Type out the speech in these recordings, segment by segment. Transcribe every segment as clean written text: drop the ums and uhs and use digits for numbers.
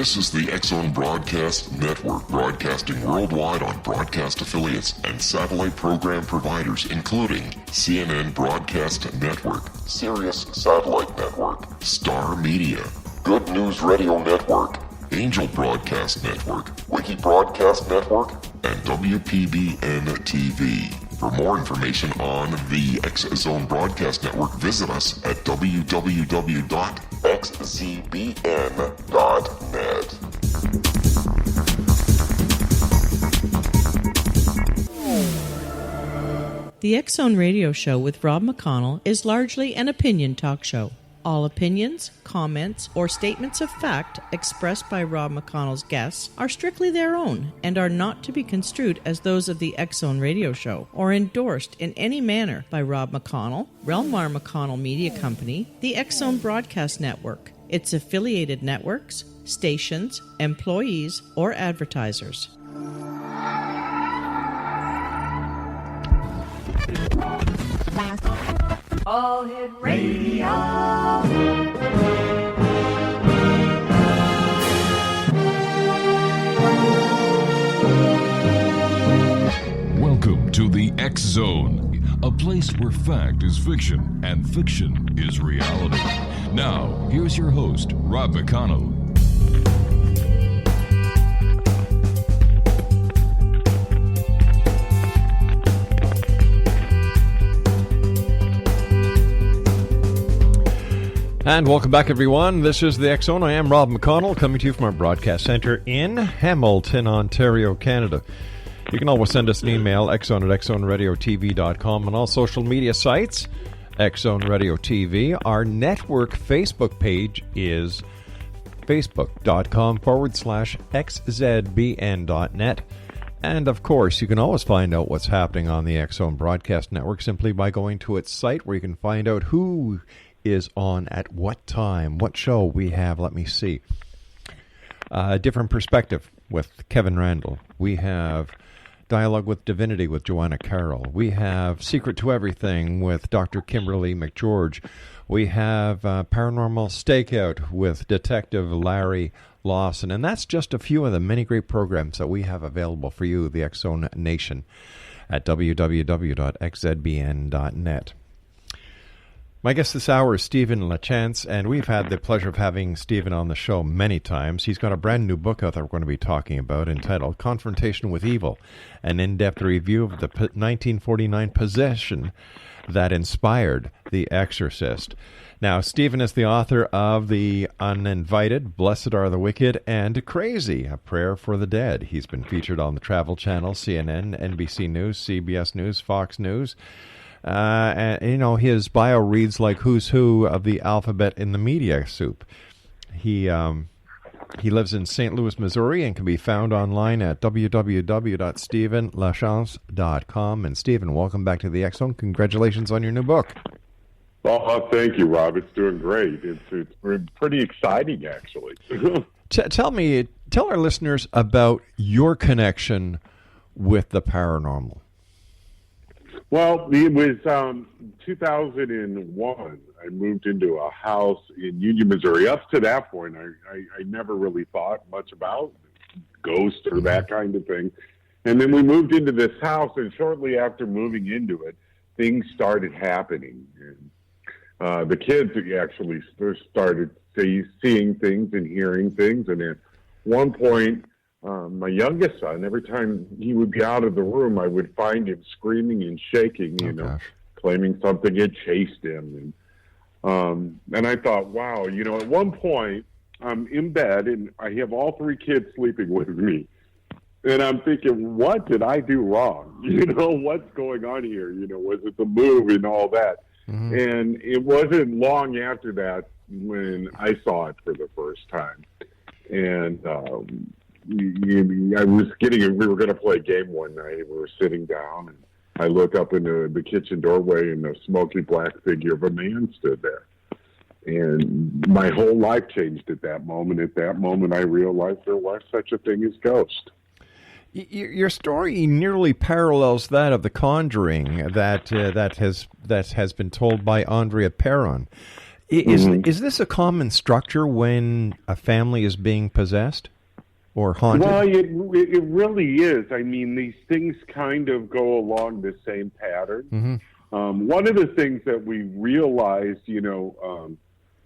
This is the X-Zone Broadcast Network, broadcasting worldwide on broadcast affiliates and satellite program providers, including CNN Broadcast Network, Sirius Satellite Network, Star Media, Good News Radio Network, Angel Broadcast Network, Wiki Broadcast Network, and WPBN TV. For more information on the X-Zone Broadcast Network, visit us at www.xzbn.net. The X-Zone Radio Show with Rob McConnell is largely an opinion talk show. All opinions, comments, or statements of fact expressed by Rob McConnell's guests are strictly their own and are not to be construed as those of the X-Zone Radio Show or endorsed in any manner by Rob McConnell, REL-MAR McConnell Media Company, the X-Zone Broadcast Network, its affiliated networks, stations, employees, or advertisers. All Hit Radio. Welcome to the X-Zone, a place where fact is fiction and fiction is reality. Now, here's your host, Rob McConnell. And welcome back, everyone. This is the X-Zone. I am Rob McConnell, coming to you from our broadcast center in Hamilton, Ontario, Canada. You can always send us an email, xzone@xzoneradiotv.com, on all social media sites, X-Zone Radio TV. Our network Facebook page is facebook.com/xzbn.net. And, of course, you can always find out what's happening on the X-Zone Broadcast Network simply by going to its site, where you can find out who is on at what time, what show we have. Let me see. Different Perspective with Kevin Randall. We have Dialogue with Divinity with Joanna Carroll. We have Secret to Everything with Dr. Kimberly McGeorge. We have Paranormal Stakeout with Detective Larry Lawson. And that's just a few of the many great programs that we have available for you, the X-Zone Nation, at www.xzbn.net. My guest this hour is Stephen LaChance, and we've had the pleasure of having Stephen on the show many times. He's got a brand new book out that we're going to be talking about, entitled Confrontation with Evil, an in-depth review of the 1949 possession that inspired The Exorcist. Now, Stephen is the author of The Uninvited, Blessed Are the Wicked, and Crazy, A Prayer for the Dead. He's been featured on the Travel Channel, CNN, NBC News, CBS News, Fox News. And, you know, his bio reads like who's who of the alphabet in the media soup. He lives in St. Louis, Missouri, and can be found online at www.stephenlachance.com. And Stephen, welcome back to the X-Zone. Congratulations on your new book. Oh, thank you, Rob. It's doing great. It's pretty exciting, actually. Tell our listeners about your connection with the paranormal. Well, it was 2001. I moved into a house in Union, Missouri. Up to that point, I never really thought much about ghosts or that kind of thing. And then we moved into this house, and shortly after moving into it, things started happening. And, the kids actually started seeing things and hearing things. And at one point, my youngest son, every time he would be out of the room, I would find him screaming and shaking, claiming something had chased him. And I thought, wow, at one point, I'm in bed, and I have all three kids sleeping with me. And I'm thinking, what did I do wrong? What's going on here? Was it the move and all that? Mm-hmm. And it wasn't long after that when I saw it for the first time. And we were going to play a game one night, and we were sitting down, and I look up into the kitchen doorway, and a smoky black figure of a man stood there. And my whole life changed at that moment. At that moment, I realized there was such a thing as ghost. Your story nearly parallels that of The Conjuring that has been told by Andrea Perron. Is this a common structure when a family is being possessed or haunted? Well, it really is. I mean, these things kind of go along the same pattern. One of the things that we realized,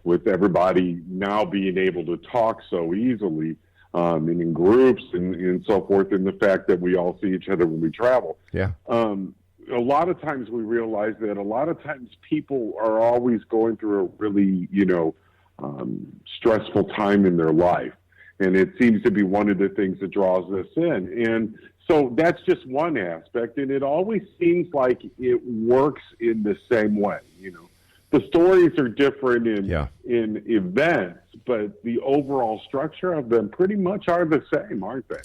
with everybody now being able to talk so easily, and in groups and so forth, and the fact that we all see each other when we travel. Yeah. A lot of times we realize that a lot of times people are always going through a really, stressful time in their life. And it seems to be one of the things that draws us in. And so that's just one aspect. And it always seems like it works in the same way. The stories are different in events, but the overall structure of them pretty much are the same, aren't they?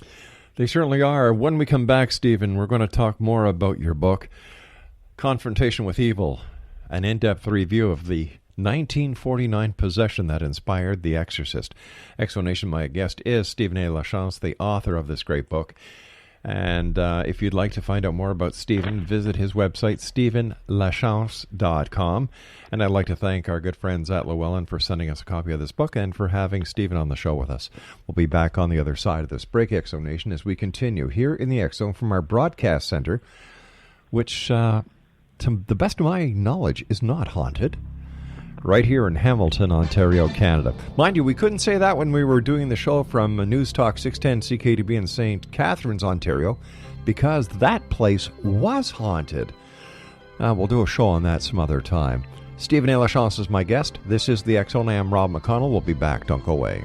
They certainly are. When we come back, Stephen, we're going to talk more about your book, Confrontation with Evil, an in-depth review of the 1949 possession that inspired The Exorcist. Exonation, my guest, is Stephen A. LaChance, the author of this great book. And if you'd like to find out more about Stephen, visit his website, stephenlachance.com. And I'd like to thank our good friends at Llewellyn for sending us a copy of this book and for having Stephen on the show with us. We'll be back on the other side of this break, Exonation, as we continue here in the X-Zone from our broadcast center, which, to the best of my knowledge, is not haunted. Right here in Hamilton, Ontario, Canada. Mind you, we couldn't say that when we were doing the show from News Talk 610 CKDB in St. Catharines, Ontario, because that place was haunted. We'll do a show on that some other time. Stephen A. LaChance is my guest. This is the X-Zone. I am Rob McConnell. We'll be back. Don't go away.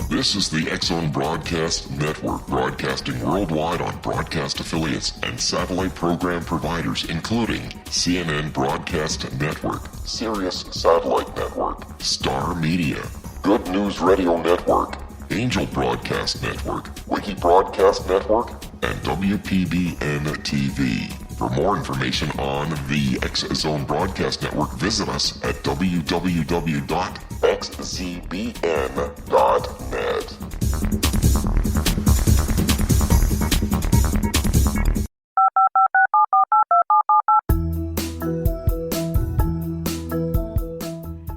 This is the X-Zone Broadcast Network, broadcasting worldwide on broadcast affiliates and satellite program providers, including CNN Broadcast Network, Sirius Satellite Network, Star Media, Good News Radio Network, Angel Broadcast Network, Wiki Broadcast Network, and WPBN TV. For more information on the X-Zone Broadcast Network, visit us at www.xzbn.net.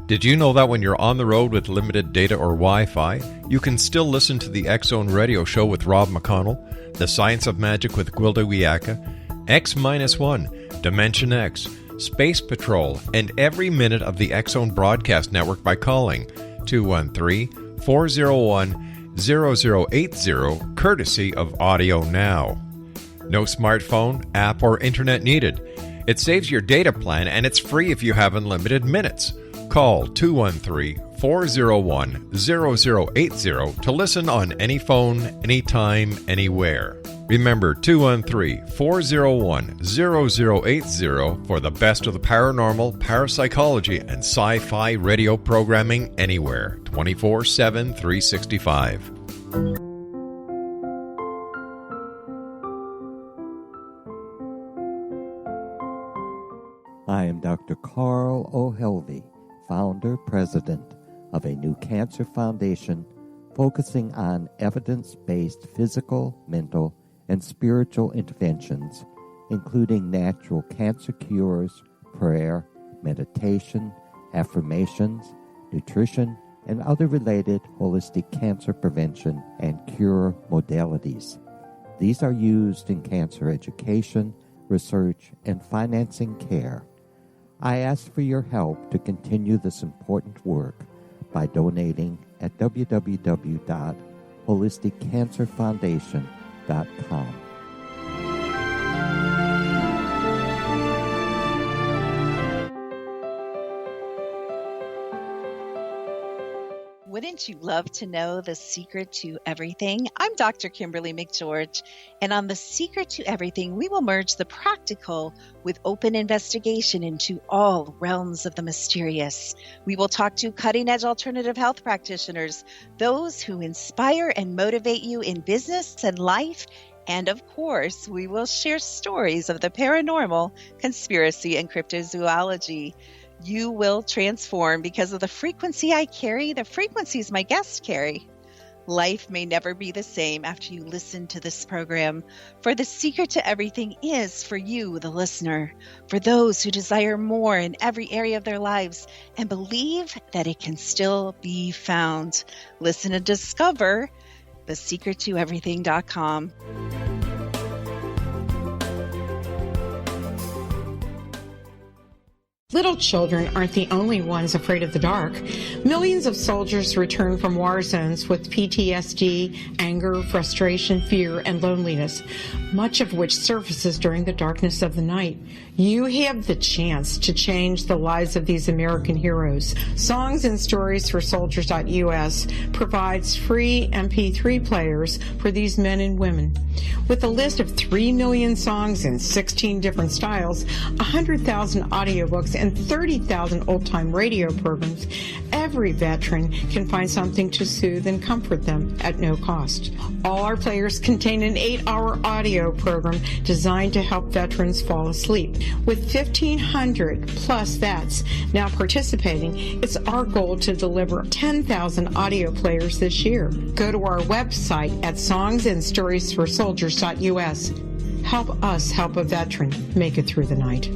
Did you know that when you're on the road with limited data or Wi-Fi, you can still listen to the X-Zone Radio Show with Rob McConnell, The Science of Magic with Gwilda Wiyaka, X-1, Dimension X, Space Patrol, and every minute of the X-Zone Broadcast Network by calling 213-401-0080, courtesy of Audio Now. No smartphone, app, or internet needed. It saves your data plan, and it's free if you have unlimited minutes. Call 213-401-0080 to listen on any phone, anytime, anywhere. Remember, 213-401-0080 for the best of the paranormal, parapsychology, and sci-fi radio programming anywhere, 24/7, 365. I am Dr. Carl O'Helvey, founder, president of a new cancer foundation focusing on evidence-based physical, mental, and spiritual interventions, including natural cancer cures, prayer, meditation, affirmations, nutrition, and other related holistic cancer prevention and cure modalities. These are used in cancer education, research, and financing care. I ask for your help to continue this important work by donating at www.holisticcancerfoundation.com. Would Wouldn't you love to know the secret to everything? I'm Dr. Kimberly McGeorge, and on The Secret to Everything, we will merge the practical with open investigation into all realms of the mysterious. We will talk to cutting-edge alternative health practitioners, those who inspire and motivate you in business and life, and of course, we will share stories of the paranormal, conspiracy, and cryptozoology. You will transform because of the frequency I carry, the frequencies my guests carry. Life may never be the same after you listen to this program, for the secret to everything is for you, the listener, for those who desire more in every area of their lives and believe that it can still be found. Listen and discover thesecrettoeverything.com. Little children aren't the only ones afraid of the dark. Millions of soldiers return from war zones with PTSD, anger, frustration, fear, and loneliness, much of which surfaces during the darkness of the night. You have the chance to change the lives of these American heroes. Songs and Stories for Soldiers.us provides free MP3 players for these men and women. With a list of 3 million songs in 16 different styles, 100,000 audiobooks, and 30,000 old-time radio programs, every veteran can find something to soothe and comfort them at no cost. All our players contain an 8-hour audio program designed to help veterans fall asleep. With 1,500 plus vets now participating, it's our goal to deliver 10,000 audio players this year. Go to our website at songsandstoriesforsoldiers.us. Help us help a veteran make it through the night.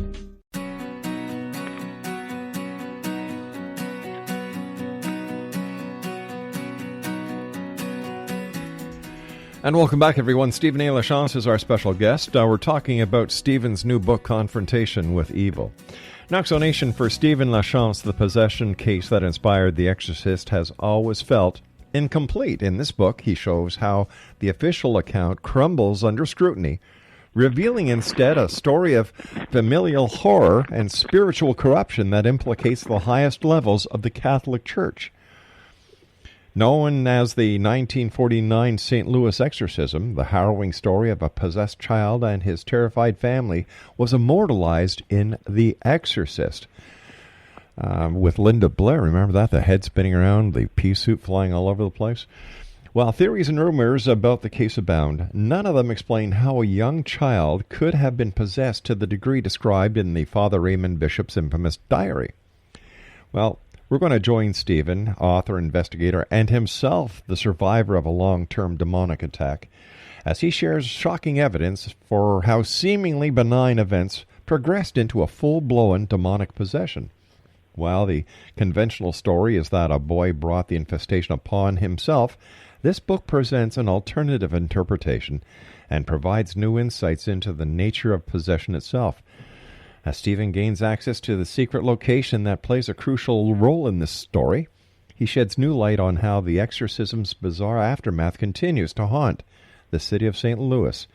And welcome back, everyone. Stephen A. LaChance is our special guest. We're talking about Stephen's new book, Confrontation with Evil. An explanation for Stephen LaChance, the possession case that inspired The Exorcist, has always felt incomplete. In this book, he shows how the official account crumbles under scrutiny, revealing instead a story of familial horror and spiritual corruption that implicates the highest levels of the Catholic Church. Known as the 1949 St. Louis exorcism, the harrowing story of a possessed child and his terrified family was immortalized in The Exorcist. With Linda Blair, remember that? The head spinning around, the pea soup flying all over the place. While theories and rumors about the case abound, none of them explain how a young child could have been possessed to the degree described in the Father Raymond Bishop's infamous diary. Well, we're going to join Stephen, author, investigator, and himself the survivor of a long-term demonic attack, as he shares shocking evidence for how seemingly benign events progressed into a full-blown demonic possession. While the conventional story is that a boy brought the infestation upon himself, this book presents an alternative interpretation and provides new insights into the nature of possession itself. As Stephen gains access to the secret location that plays a crucial role in this story, he sheds new light on how the exorcism's bizarre aftermath continues to haunt the city of St. Louis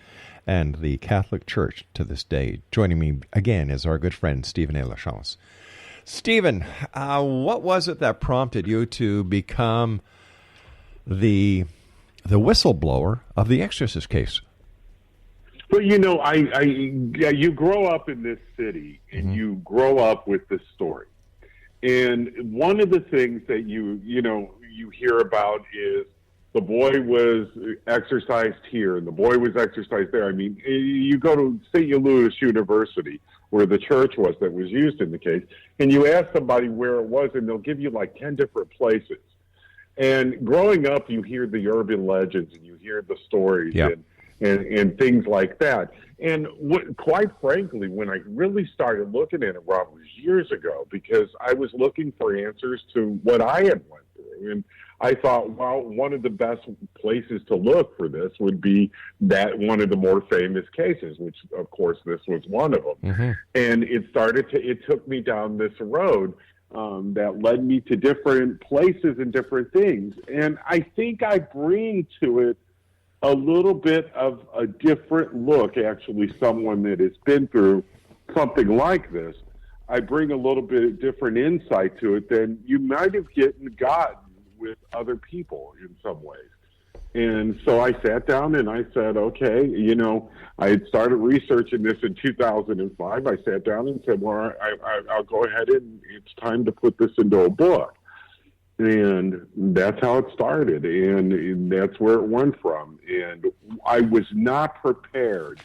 and the Catholic Church to this day. Joining me again is our good friend, Stephen A. LaChance. Stephen, what was it that prompted you to become the whistleblower of the Exorcist case? Well, you know, you grow up in this city and you grow up with this story. And one of the things that you hear about is the boy was exercised here and the boy was exercised there. I mean, you go to St. Louis University, where the church was that was used in the case, and you ask somebody where it was, and they'll give you like 10 different places. And growing up, you hear the urban legends and you hear the stories. Yeah. And things like that. And quite frankly, when I really started looking at it, Rob, was years ago, because I was looking for answers to what I had went through. And I thought, well, one of the best places to look for this would be that one of the more famous cases, which, of course, this was one of them. Mm-hmm. And it took me down this road that led me to different places and different things. And I think I bring to it a little bit of a different look, actually, someone that has been through something like this. I bring a little bit of different insight to it than you might have gotten with other people in some ways. And so I sat down and I said, okay, I had started researching this in 2005. I sat down and said, well, I'll go ahead and it's time to put this into a book. And that's how it started. And that's where it went from. And I was not prepared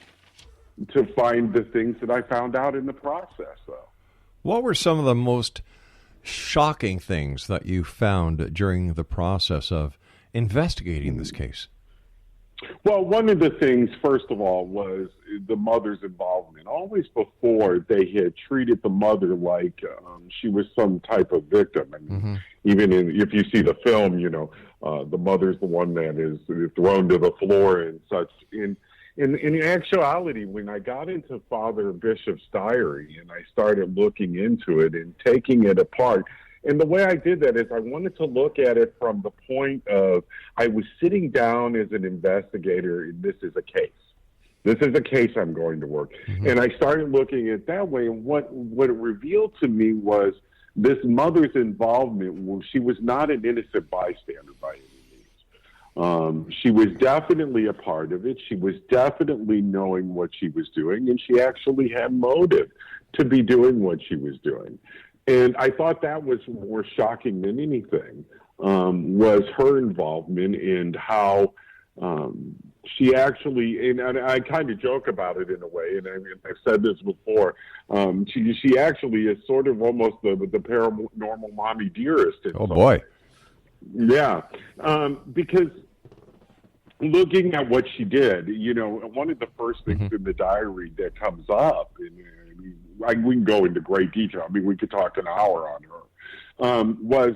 to find the things that I found out in the process, though. What were some of the most shocking things that you found during the process of investigating this case? Well, one of the things, first of all, was the mother's involvement. Always before, they had treated the mother like she was some type of victim. I mean, even if you see the film, the mother's the one that is thrown to the floor and such. In actuality, when I got into Father Bishop's diary and I started looking into it and taking it apart, and the way I did that is I wanted to look at it from the point of I was sitting down as an investigator, and this is a case. This is a case I'm going to work. And I started looking at it that way, and what it revealed to me was this mother's involvement. Well, she was not an innocent bystander by any means. She was definitely a part of it. She was definitely knowing what she was doing, and she actually had motive to be doing what she was doing. And I thought that was more shocking than anything, was her involvement and how she actually, and I kind of joke about it in a way, and I've said this before, she actually is sort of almost the paranormal mommy dearest. Oh, boy. Yeah, because looking at what she did, one of the first things in the diary that comes up, and we can go into great detail. I mean, we could talk an hour on her. Was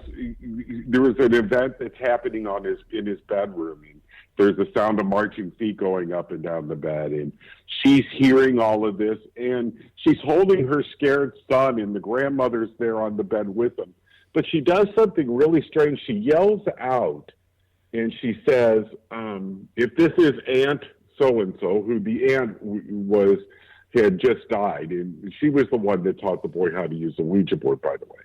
there was an event that's happening in his bedroom, and there's the sound of marching feet going up and down the bed, and she's hearing all of this, and she's holding her scared son, and the grandmother's there on the bed with him. But she does something really strange. She yells out, and she says, if this is Aunt so-and-so, who the aunt had just died, and she was the one that taught the boy how to use a Ouija board, by the way.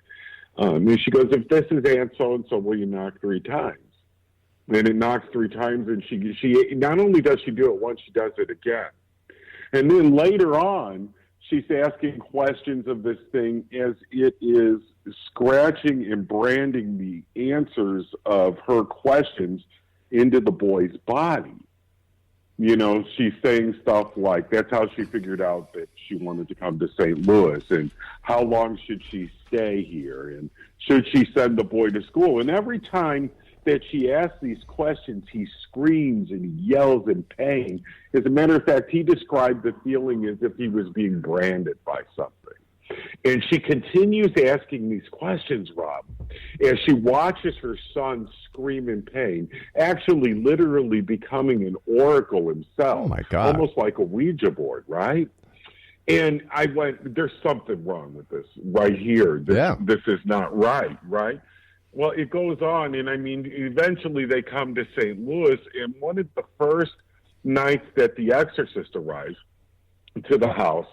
And she goes, if this is Aunt so-and-so, will you knock 3 times? And it knocks 3 times, and she not only does she do it once, she does it again. And then later on, she's asking questions of this thing as it is scratching and branding the answers of her questions into the boy's body. She's saying stuff like, that's how she figured out that she wanted to come to St. Louis, and how long should she stay here, and should she send the boy to school? And every time that she asks these questions, he screams and he yells in pain. As a matter of fact, he described the feeling as if he was being branded by something. And she continues asking these questions, Rob, as she watches her son scream in pain, actually literally becoming an oracle himself. Oh, my God. Almost like a Ouija board, right? And I went, there's something wrong with this right here. This is not right? Well, it goes on, and I mean, eventually they come to St. Louis, and one of the first nights that the exorcist arrives to the house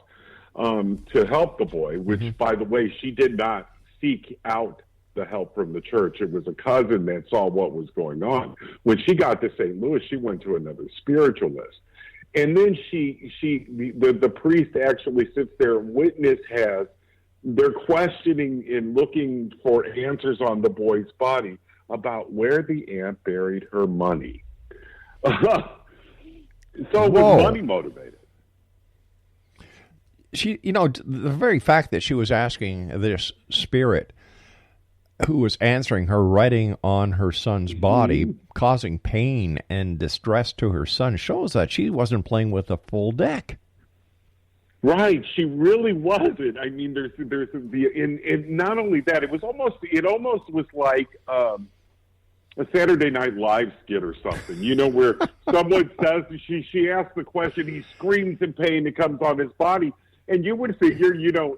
to help the boy, which, by the way, she did not seek out the help from the church. It was a cousin that saw what was going on. When she got to St. Louis, she went to another spiritualist. And then the priest actually sits there, and witness they're questioning and looking for answers on the boy's body about where the aunt buried her money. So it was money motivated. She, the very fact that she was asking this spirit who was answering her, writing on her son's body, causing pain and distress to her son, shows that she wasn't playing with a full deck. Right, she really wasn't. I mean, there's and not only that, it almost was like a Saturday Night Live skit or something. Where someone says she asks the question, he screams in pain, it comes on his body, and you would figure,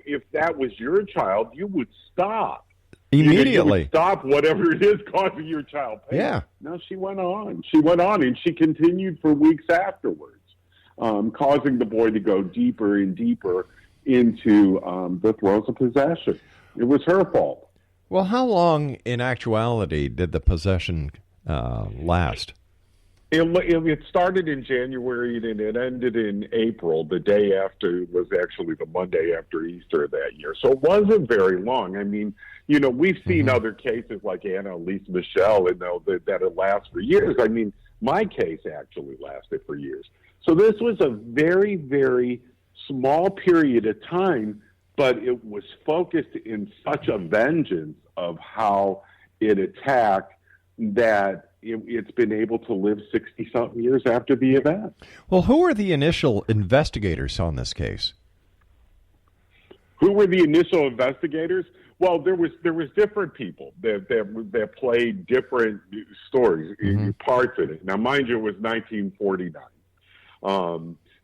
if that was your child, you would stop immediately. You would stop whatever it is causing your child pain. Yeah. No, she went on, and she continued for weeks afterwards. Causing the boy to go deeper and deeper into the throes of possession. It was her fault. Well, how long, in actuality, did the possession last? It started in January and it ended in April. The day after was actually the Monday after Easter that year. So it wasn't very long. I mean, we've seen other cases like Anna Elise Michelle, and that it lasts for years. I mean, my case actually lasted for years. So this was a very, very small period of time, but it was focused in such a vengeance of how it attacked that it's been able to live 60-something years after the event. Well, who were the initial investigators on this case? Who were the initial investigators? Well, there was different people that played different stories, parts in it. Now, mind you, it was 1949.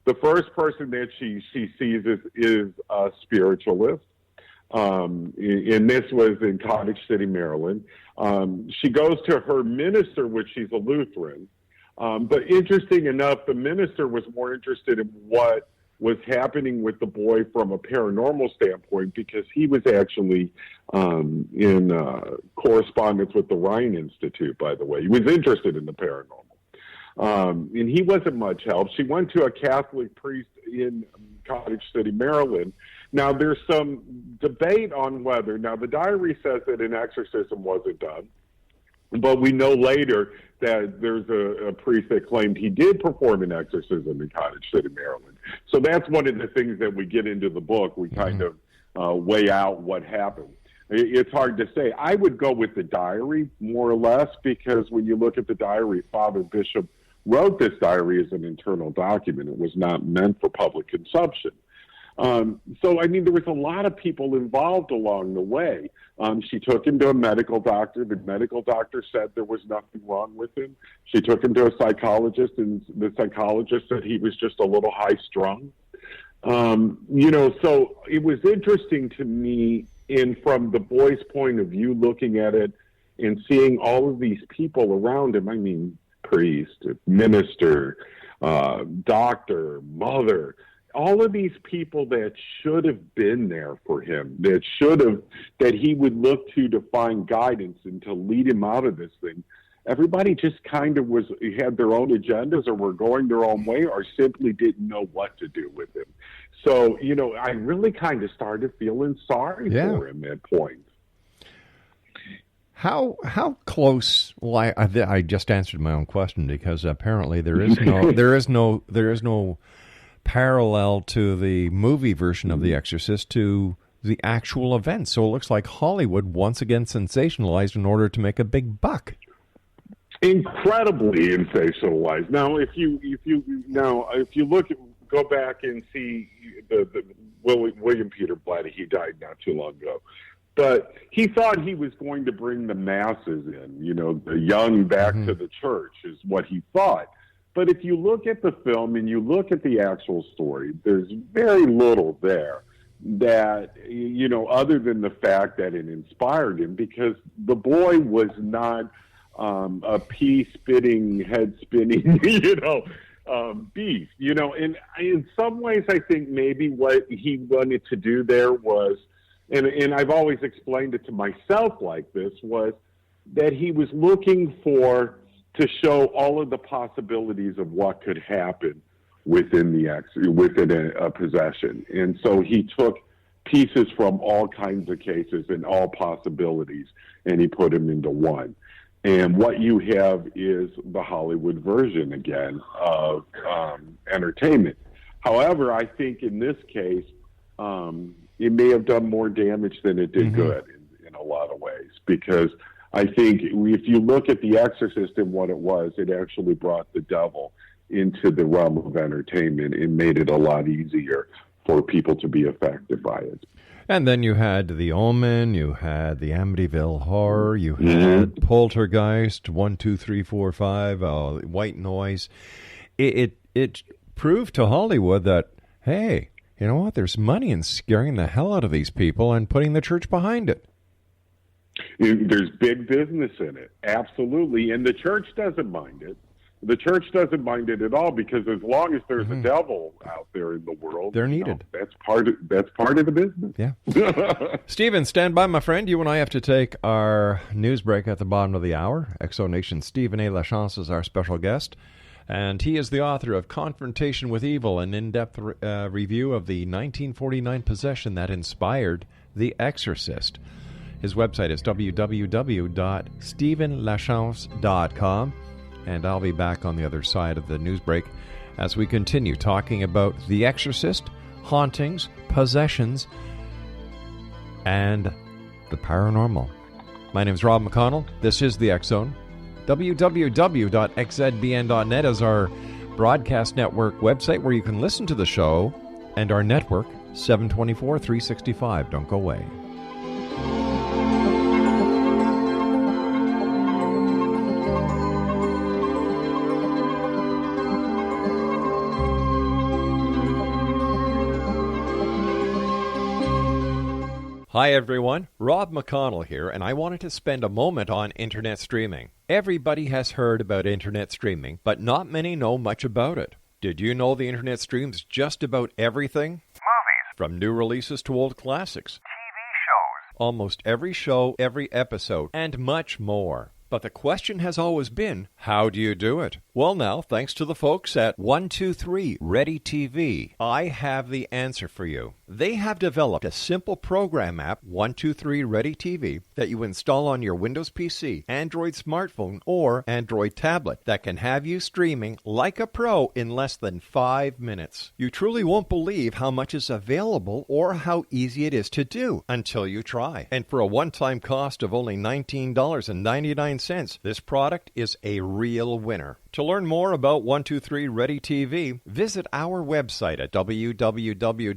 The first person that she sees is a spiritualist. And this was in Cottage City, Maryland. She goes to her minister, which she's a Lutheran. But interesting enough, the minister was more interested in what was happening with the boy from a paranormal standpoint, because he was actually in correspondence with the Rhine Institute, by the way. He was interested in the paranormal. And he wasn't much help. She went to a Catholic priest in Cottage City, Maryland. Now, there's some debate on whether, now the diary says that an exorcism wasn't done, but we know later that there's a priest that claimed he did perform an exorcism in Cottage City, Maryland. So that's one of the things that we get into the book. We kind of weigh out what happened. It's hard to say. I would go with the diary, more or less, because when you look at the diary, Father Bishop wrote this diary as an internal document. It was not meant for public consumption. So, I mean, there was a lot of people involved along the way. She took him to a medical doctor. The medical doctor said there was nothing wrong with him. She took him to a psychologist, and the psychologist said he was just a little high-strung. So it was interesting to me, from the boy's point of view, looking at it and seeing all of these people around him. I mean, priest, minister, doctor, mother, all of these people that should have been there for him, that he would look to find guidance and to lead him out of this thing. Everybody just kind of had their own agendas, or were going their own way, or simply didn't know what to do with him. So, I really kind of started feeling sorry for him at points. How close? Well, I just answered my own question, because apparently there is no parallel to the movie version of The Exorcist to the actual event. So it looks like Hollywood once again sensationalized in order to make a big buck. Incredibly sensationalized. Now, if you go back and see the William Peter Blatty, he died not too long ago. But he thought he was going to bring the masses in, the young back to the church is what he thought. But if you look at the film and you look at the actual story, there's very little there that, other than the fact that it inspired him, because the boy was not a pea-spitting, head-spinning, beast, And in some ways, I think maybe what he wanted to do there was, and I've always explained it to myself like this, was that he was looking to show all of the possibilities of what could happen within a possession. And so he took pieces from all kinds of cases and all possibilities, and he put them into one. And what you have is the Hollywood version, again, of entertainment. However, I think in this case, it may have done more damage than it did good in a lot of ways, because I think if you look at The Exorcist and what it was, it actually brought the devil into the realm of entertainment and made it a lot easier for people to be affected by it. And then you had The Omen, you had the Amityville Horror, you had Poltergeist, 1, 2, 3, 4, 5, White Noise. It proved to Hollywood that, hey, you know what, there's money in scaring the hell out of these people and putting the church behind it. There's big business in it, absolutely, and the church doesn't mind it. The church doesn't mind it at all, because as long as there's a devil out there in the world, they're needed. That's part of the business. Yeah. Stephen, stand by, my friend. You and I have to take our news break at the bottom of the hour. Exonation Stephen A. LaChance is our special guest, and he is the author of Confrontation with Evil, an in-depth review of the 1949 possession that inspired The Exorcist. His website is www.stephenlachance.com. And I'll be back on the other side of the news break as we continue talking about The Exorcist, hauntings, possessions, and the paranormal. My name is Rob McConnell. This is The X Zone. www.xzbn.net is our broadcast network website where you can listen to the show, and our network, 724 365. Don't go away. Hi everyone, Rob McConnell here, and I wanted to spend a moment on internet streaming. Everybody has heard about internet streaming, but not many know much about it. Did you know the internet streams just about everything? Movies. From new releases to old classics. TV shows. Almost every show, every episode, and much more. But the question has always been, how do you do it? Well now, thanks to the folks at 123 Ready TV, I have the answer for you. They have developed a simple program app, 123 Ready TV, that you install on your Windows PC, Android smartphone, or Android tablet that can have you streaming like a pro in less than 5 minutes. You truly won't believe how much is available or how easy it is to do until you try. And for a one-time cost of only $19.99, this product is a real winner. To learn more about 123 Ready TV, visit our website at www.xzbn.net.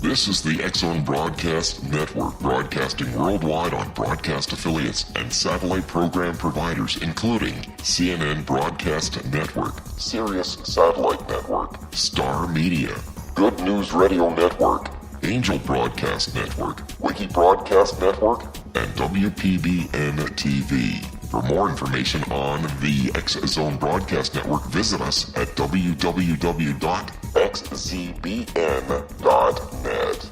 This is the X Zone Broadcast Network, broadcasting worldwide on broadcast affiliates and satellite program providers, including CNN Broadcast Network, Sirius Satellite Network, Star Media, Good News Radio Network, Angel Broadcast Network, Wiki Broadcast Network, and WPBN TV. For more information on the X Zone Broadcast Network, visit us at www.xzbn.net.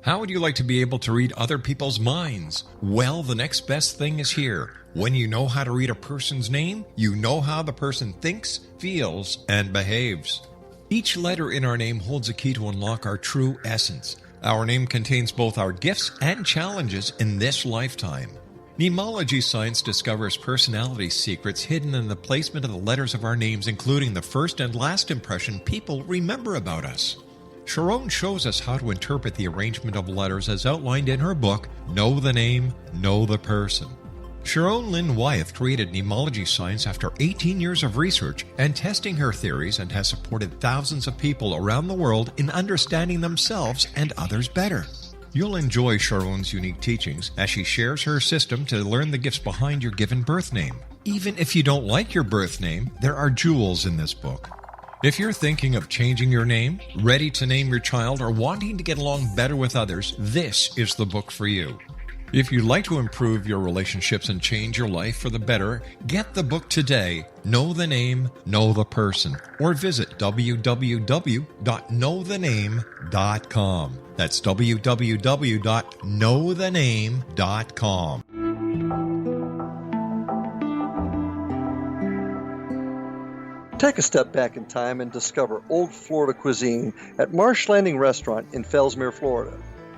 How would you like to be able to read other people's minds? Well, the next best thing is here. When you know how to read a person's name, you know how the person thinks, feels, and behaves. Each letter in our name holds a key to unlock our true essence. Our name contains both our gifts and challenges in this lifetime. Mnemology science discovers personality secrets hidden in the placement of the letters of our names, including the first and last impression people remember about us. Sharon shows us how to interpret the arrangement of letters as outlined in her book, Know the Name, Know the Person. Sharon Lynn Wyeth created mnemology science after 18 years of research and testing her theories, and has supported thousands of people around the world in understanding themselves and others better. You'll enjoy Sharon's unique teachings as she shares her system to learn the gifts behind your given birth name. Even if you don't like your birth name, there are jewels in this book. If you're thinking of changing your name, ready to name your child, or wanting to get along better with others, this is the book for you. If you'd like to improve your relationships and change your life for the better, get the book today, Know the Name, Know the Person, or visit www.knowthename.com. That's www.knowthename.com. Take a step back in time and discover old Florida cuisine at Marsh Landing Restaurant in Fellsmere, Florida.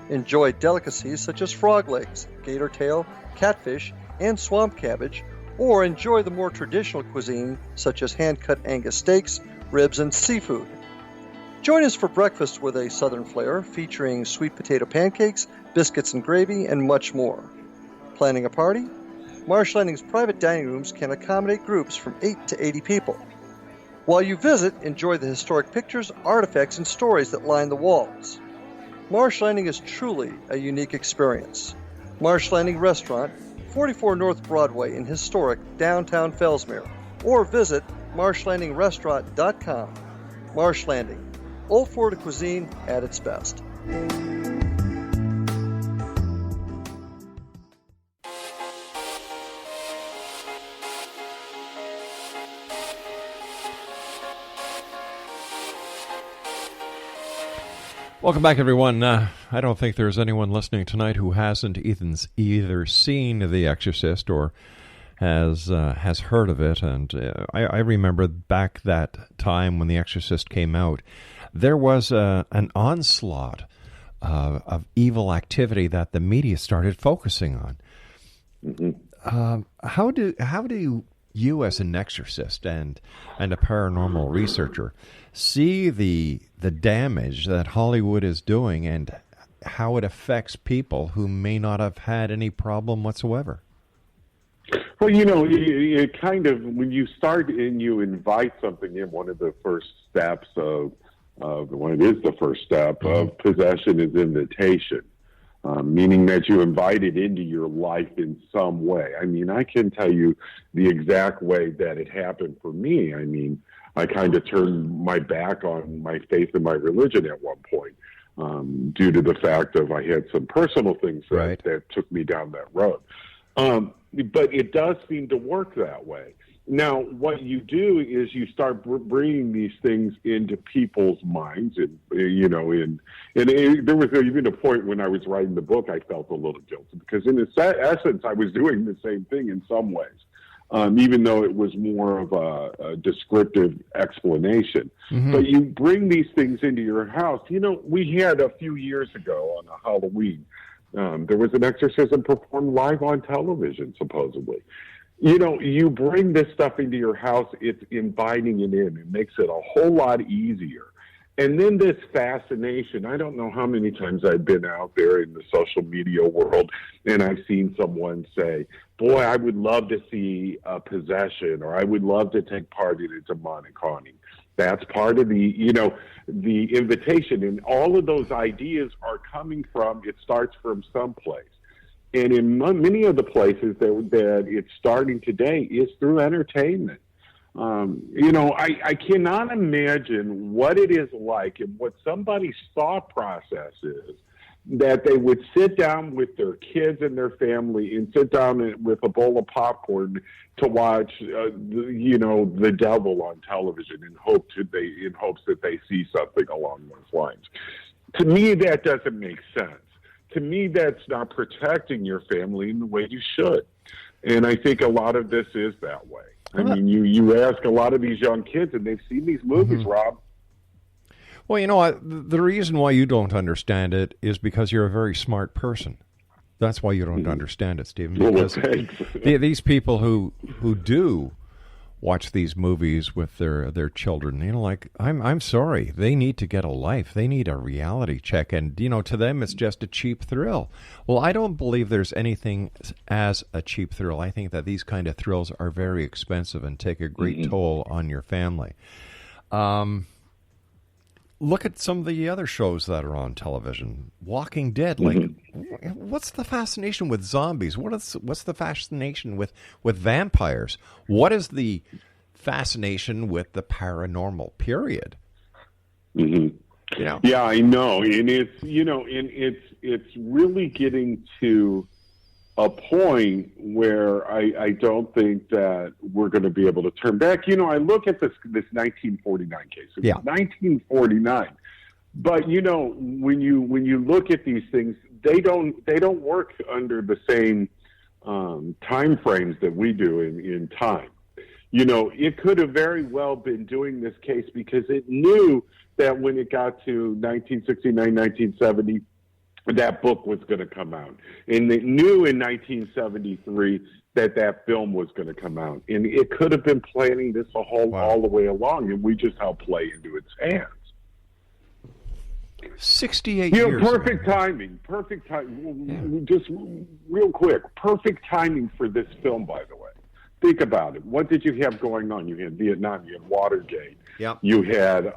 Enjoy delicacies such as frog legs, gator tail, catfish, and swamp cabbage, or enjoy the more traditional cuisine such as hand-cut Angus steaks, ribs, and seafood. Join us for breakfast with a southern flair featuring sweet potato pancakes, biscuits and gravy, and much more. Planning a party? Marsh Landing's private dining rooms can accommodate groups from 8 to 80 people. While you visit, enjoy the historic pictures, artifacts, and stories that line the walls. Marsh Landing is truly a unique experience. Marsh Landing Restaurant, 44 North Broadway in historic downtown Fellsmere, or visit marshlandingrestaurant.com Marsh Landing. Old Florida cuisine at its best. Welcome back, everyone. I don't think there's anyone listening tonight who hasn't either seen The Exorcist or has heard of it. And I remember back that time when The Exorcist came out, there was an onslaught of evil activity that the media started focusing on. Mm-hmm. How do you, as an exorcist and a paranormal researcher, see the damage that Hollywood is doing and how it affects people who may not have had any problem whatsoever? Well, it kind of, when you start and you invite something in, one of the first steps of possession is invitation, meaning that you invite it into your life in some way. I mean, I can tell you the exact way that it happened for me. I mean, I kind of turned my back on my faith and my religion at one point due to the fact of I had some personal things that took me down that road. But it does seem to work that way. Now, what you do is you start bringing these things into people's minds, and there was even a point when I was writing the book, I felt a little guilty because, in essence, I was doing the same thing in some ways, even though it was more of a descriptive explanation. Mm-hmm. But you bring these things into your house. We had a few years ago on a Halloween, there was an exorcism performed live on television, supposedly. You bring this stuff into your house, it's inviting it in. It makes it a whole lot easier. And then this fascination, I don't know how many times I've been out there in the social media world and I've seen someone say, boy, I would love to see a possession, or I would love to take part in a demonic haunting. That's part of the invitation. And all of those ideas are coming from, it starts from someplace. And in many of the places that it's starting today is through entertainment. I cannot imagine what it is like and what somebody's thought process is that they would sit down with their kids and their family and sit down with a bowl of popcorn to watch, the devil on television in hopes that they see something along those lines. To me, that doesn't make sense. To me, that's not protecting your family in the way you should. And I think a lot of this is that way. I mean, you ask a lot of these young kids, and they've seen these movies, mm-hmm. Rob. Well, the reason why you don't understand it is because you're a very smart person. That's why you don't mm-hmm. understand it, Stephen. Because these people who do watch these movies with their children, I'm sorry, they need to get a life. They need a reality check, and to them it's just a cheap thrill. Well, I don't believe there's anything as a cheap thrill. I think that these kind of thrills are very expensive and take a great mm-hmm. toll on your family. Look at some of the other shows that are on television. Walking Dead, mm-hmm. What's the fascination with zombies? What's the fascination with vampires? What is the fascination with the paranormal, period? Mm-hmm. Yeah, I know. And it's really getting to a point where I don't think that we're going to be able to turn back. I look at this 1949 case. It was 1949. But when you look at these things, they don't work under the same time frames that we do in time. It could have very well been doing this case because it knew that when it got to 1969, 1970, that book was going to come out. And it knew in 1973 that film was going to come out. And it could have been planning this all the way along, and we just helped play into its hands. 68 years. Perfect timing. Perfect time. Yeah. Just real quick, perfect timing for this film, by the way. Think about it. What did you have going on? You had Vietnam. You had Watergate. Yep. You had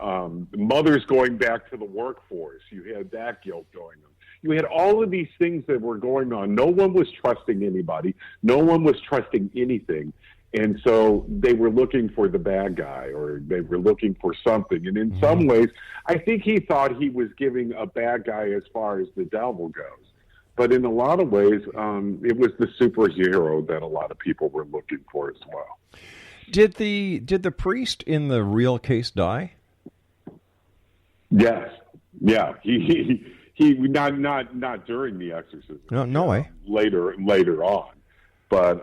mothers going back to the workforce. You had that guilt going on. You had all of these things that were going on. No one was trusting anybody. No one was trusting anything. And so they were looking for the bad guy, or they were looking for something. And in some ways, I think he thought he was giving a bad guy as far as the devil goes. But in a lot of ways, it was the superhero that a lot of people were looking for as well. Did the priest in the real case die? Yes. Yeah. He not during the exorcism. No way. Later on. But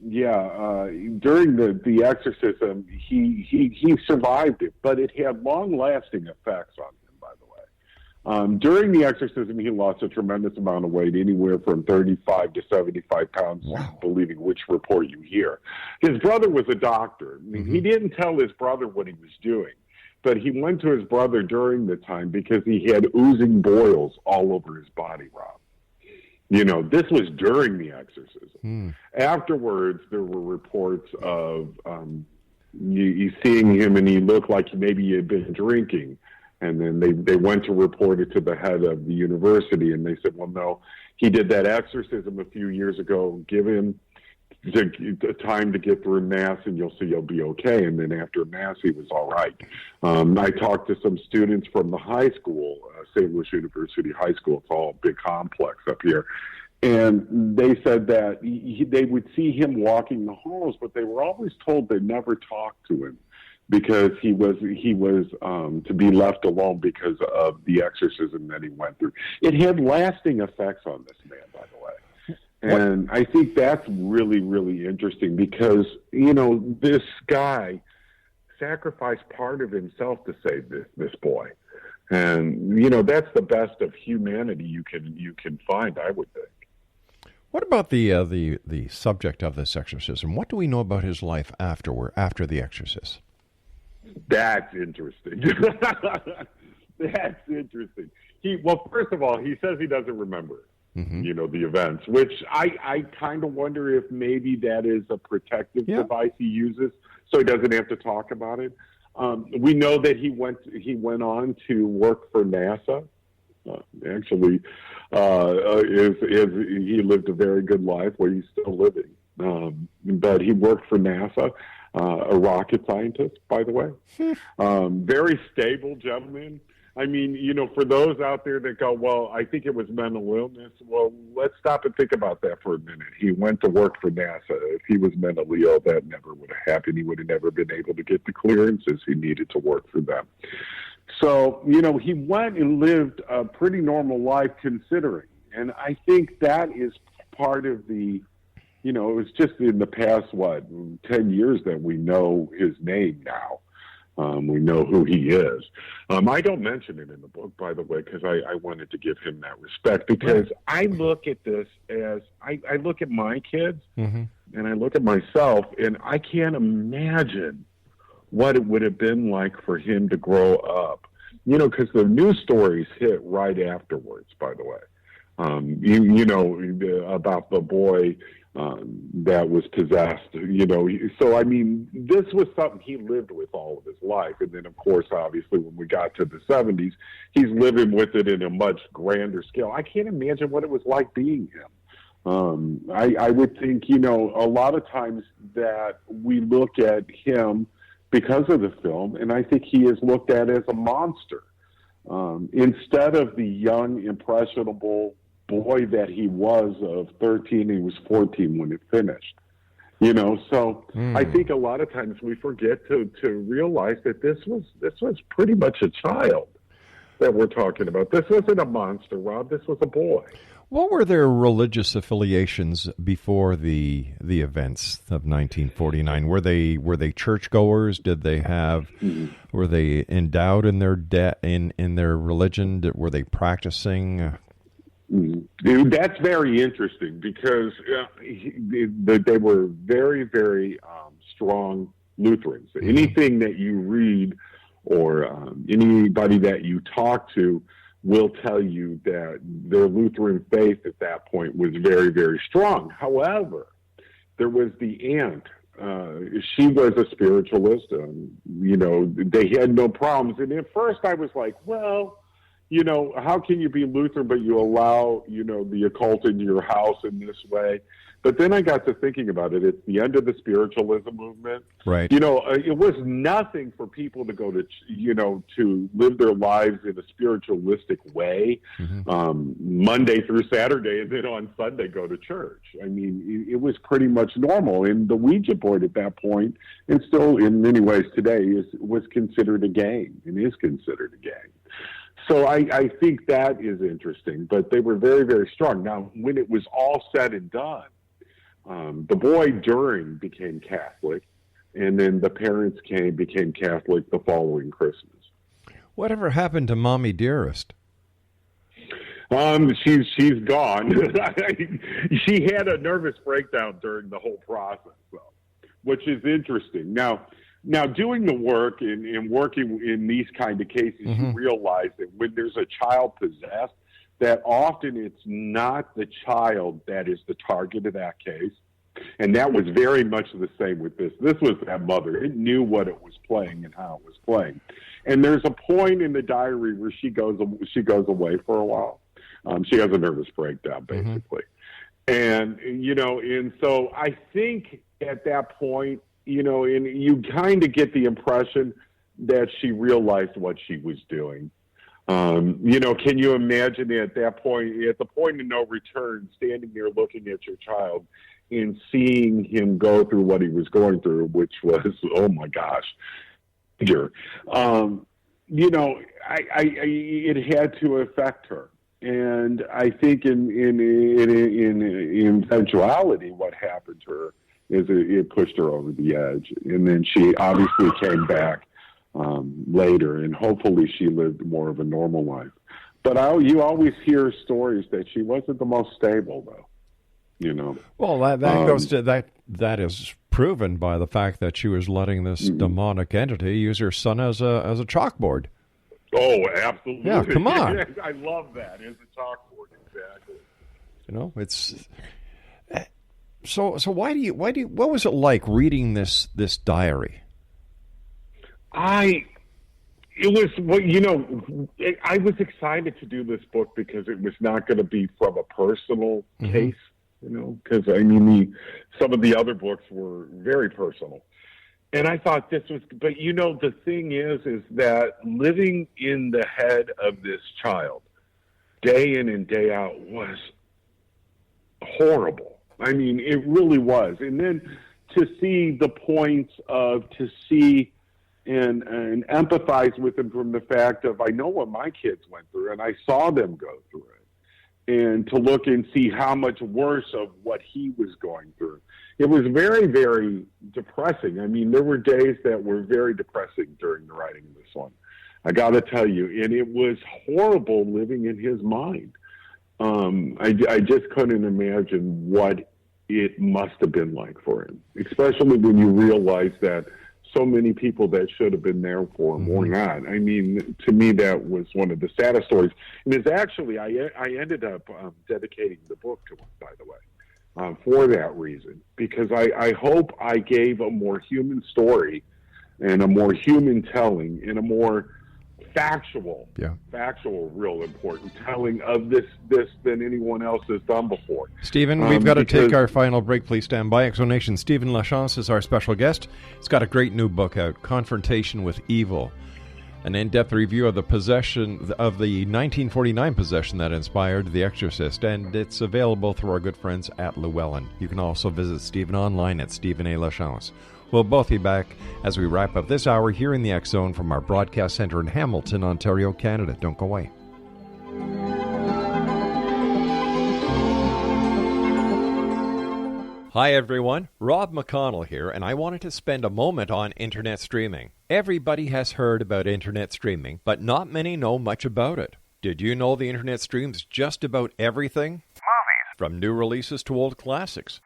during the exorcism, he survived it, but it had long-lasting effects on him, by the way. During the exorcism, he lost a tremendous amount of weight, anywhere from 35 to 75 pounds, believing which report you hear. His brother was a doctor. I mean, he didn't tell his brother what he was doing, but he went to his brother during the time because he had oozing boils all over his body, Rob. You know, this was during the exorcism. Afterwards, there were reports of you seeing him, and he looked like maybe he had been drinking. And then they went to report it to the head of the university, and they said, well, no, he did that exorcism a few years ago. Give him the time to get through Mass, and you'll see he'll be okay. And then after Mass, he was all right. I talked to some students from the high school, St. Louis University High School. It's all a big complex up here. And they said that they would see him walking the halls, but they were always told they never talked to him because he was to be left alone because of the exorcism that he went through. It had lasting effects on this man, by the way. And I think that's really, really interesting because, you know, this guy sacrificed part of himself to save this boy. And, you know, that's the best of humanity you can find, I would think. What about the subject of this exorcism? What do we know about his life after the exorcism? That's interesting. That's interesting. Well, first of all, he says he doesn't remember. You know, the events, which I kind of wonder if maybe that is a protective device he uses so he doesn't have to talk about it. We know that he went on to work for NASA. Actually, he lived a very good life where he's still living. But he worked for NASA, a rocket scientist, by the way. Very stable gentleman. I mean, you know, for those out there that go, well, I think it was mental illness. Well, let's stop and think about that for a minute. He went to work for NASA. If he was mentally ill, that never would have happened. He would have never been able to get the clearances he needed to work for them. So, you know, he went and lived a pretty normal life considering. And I think that is part of the, you know, it was just in the past, 10 years that we know his name now. We know who he is. I don't mention it in the book, by the way, because I wanted to give him that respect, because I look at this as I look at my kids and I look at myself, and I can't imagine what it would have been like for him to grow up. You know, because the news stories hit right afterwards, by the way. You know, about the boy that was possessed, you know. So, I mean, this was something he lived with all of his life. And then, of course, obviously, when we got to the 70s, he's living with it in a much grander scale. I can't imagine what it was like being him. I would think, you know, a lot of times that we look at him because of the film, and I think he is looked at as a monster. Instead of the young, impressionable boy that he was of 13, he was 14 when it finished. You know, so I think a lot of times we forget to realize that this was pretty much a child that we're talking about. This wasn't a monster, Rob. This was a boy. What were their religious affiliations before the events of 1949? Were they churchgoers? Did they have? Were they endowed in their in their religion? Were they practicing? That's very interesting because they were very, very strong Lutherans. Anything that you read or anybody that you talk to will tell you that their Lutheran faith at that point was very, very strong. However, there was the aunt. She was a spiritualist. You know, they had no problems. And at first I was like, well, you know, how can you be Lutheran but you allow, you know, the occult into your house in this way? But then I got to thinking about it. It's the end of the spiritualism movement. Right. You know, it was nothing for people to go to, you know, to live their lives in a spiritualistic way, Monday through Saturday, and then on Sunday go to church. I mean, it was pretty much normal. And the Ouija board at that point, and still in many ways today, was considered a game and is considered a game. So I think that is interesting. But they were very, very strong. Now, when it was all said and done, the boy during became Catholic, and then the parents became Catholic the following Christmas. Whatever happened to Mommy Dearest? She's gone. She had a nervous breakdown during the whole process, though, which is interesting. Now doing the work and working in these kind of cases, you realize that when there's a child possessed, that often it's not the child that is the target of that case. And that was very much the same with this. This was that mother. It knew what it was playing and how it was playing. And there's a point in the diary where she goes away for a while. She has a nervous breakdown, basically. And, you know, and so I think at that point, you know, and you kind of get the impression that she realized what she was doing. You know, can you imagine at that point, at the point of no return, standing there looking at your child and seeing him go through what he was going through, which was, oh my gosh. You know, it had to affect her. And I think in eventuality, what happened to her is it pushed her over the edge. And then she obviously came back later, and hopefully she lived more of a normal life. But you always hear stories that she wasn't the most stable, though. You know. Well, that goes to that is proven by the fact that she was letting this demonic entity use her son as a chalkboard. Oh, absolutely! Yeah, come on. I love that as a chalkboard, exactly. You know, it's so. Why do you? What was it like reading this diary? I was excited to do this book because it was not going to be from a personal case, you know, because I mean, some of the other books were very personal. And I thought this was, but you know, the thing is that living in the head of this child day in and day out was horrible. I mean, it really was. And then to see the points of, to see and empathize with them from the fact of, I know what my kids went through and I saw them go through it. And to look and see how much worse of what he was going through. It was very, very depressing. I mean, there were days that were very depressing during the writing of this one. I got to tell you, and it was horrible living in his mind. I just couldn't imagine what it must have been like for him, especially when you realize that so many people that should have been there for him were not. I mean, to me, that was one of the saddest stories. And it's actually, I ended up dedicating the book to him, by the way, for that reason, because I hope I gave a more human story and a more human telling and a more factual, real important telling of this than anyone else has done before. Stephen, we've got to take our final break. Please stand by. Exonation. Stephen LaChance is our special guest. He's got a great new book out, Confrontation with Evil, an in-depth review of the possession of the 1949 possession that inspired The Exorcist, and it's available through our good friends at Llewellyn. You can also visit Stephen online at Stephen A. LaChance. We'll both be back as we wrap up this hour here in the X Zone from our broadcast center in Hamilton, Ontario, Canada. Don't go away. Hi everyone, Rob McConnell here, and I wanted to spend a moment on internet streaming. Everybody has heard about internet streaming, but not many know much about it. Did you know the internet streams just about everything? Movies. From new releases to old classics.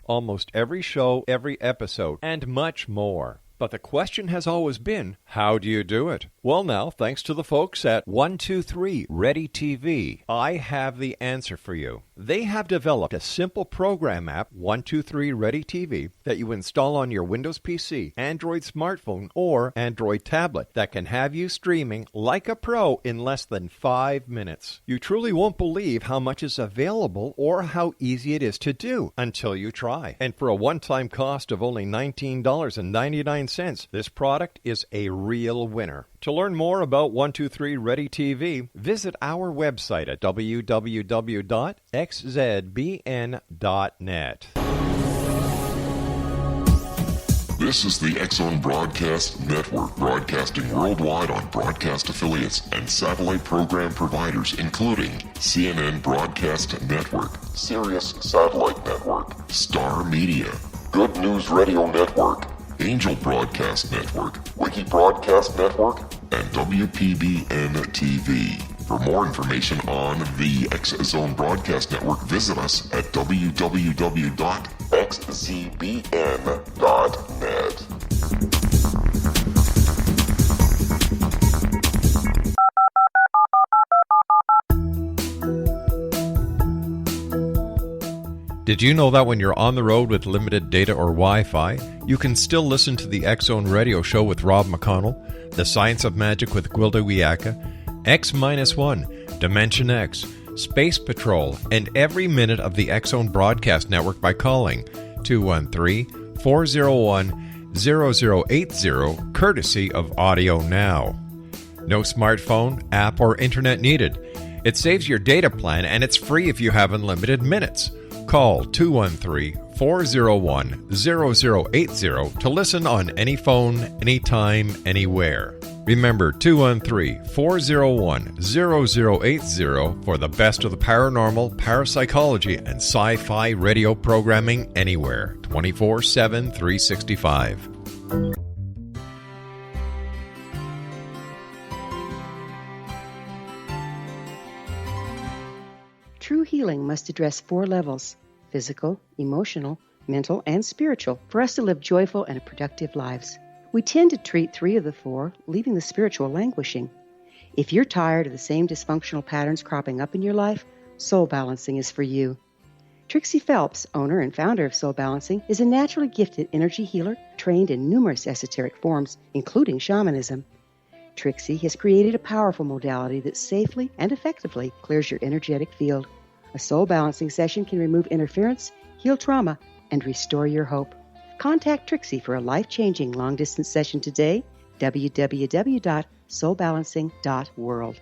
Almost every show, every episode, and much more. But the question has always been, how do you do it? Well now, thanks to the folks at 123 Ready TV, I have the answer for you. They have developed a simple program app, 123 Ready TV, that you install on your Windows PC, Android smartphone, or Android tablet that can have you streaming like a pro in less than 5 minutes. You truly won't believe how much is available or how easy it is to do until you try. And for a one-time cost of only $19.99, this product is a real winner. To learn more about 123 Ready TV, visit our website at www.xzbn.net. This is the X-Zone Broadcast Network, broadcasting worldwide on broadcast affiliates and satellite program providers, including CNN Broadcast Network, Sirius Satellite Network, Star Media, Good News Radio Network, Angel Broadcast Network, Wiki Broadcast Network, and WPBN TV. For more information on the X-Zone Broadcast Network, visit us at www.xzbn.net. Did you know that when you're on the road with limited data or Wi-Fi, you can still listen to the X-Zone Radio Show with Rob McConnell, The Science of Magic with Gwilda Wiyaka, X-1, Dimension X, Space Patrol, and every minute of the X-Zone Broadcast Network by calling 213-401-0080, courtesy of Audio Now. No smartphone, app, or internet needed. It saves your data plan, and it's free if you have unlimited minutes. Call 213-401-0080 to listen on any phone, anytime, anywhere. Remember 213-401-0080 for the best of the paranormal, parapsychology, and sci-fi radio programming anywhere, 24/7, 365. True healing must address 4 levels: physical, emotional, mental, and spiritual, for us to live joyful and productive lives. We tend to treat 3 of the 4, leaving the spiritual languishing. If you're tired of the same dysfunctional patterns cropping up in your life, Soul Balancing is for you. Trixie Phelps, owner and founder of Soul Balancing, is a naturally gifted energy healer trained in numerous esoteric forms, including shamanism. Trixie has created a powerful modality that safely and effectively clears your energetic field. A soul balancing session can remove interference, heal trauma, and restore your hope. Contact Trixie for a life-changing long-distance session today, www.soulbalancing.world.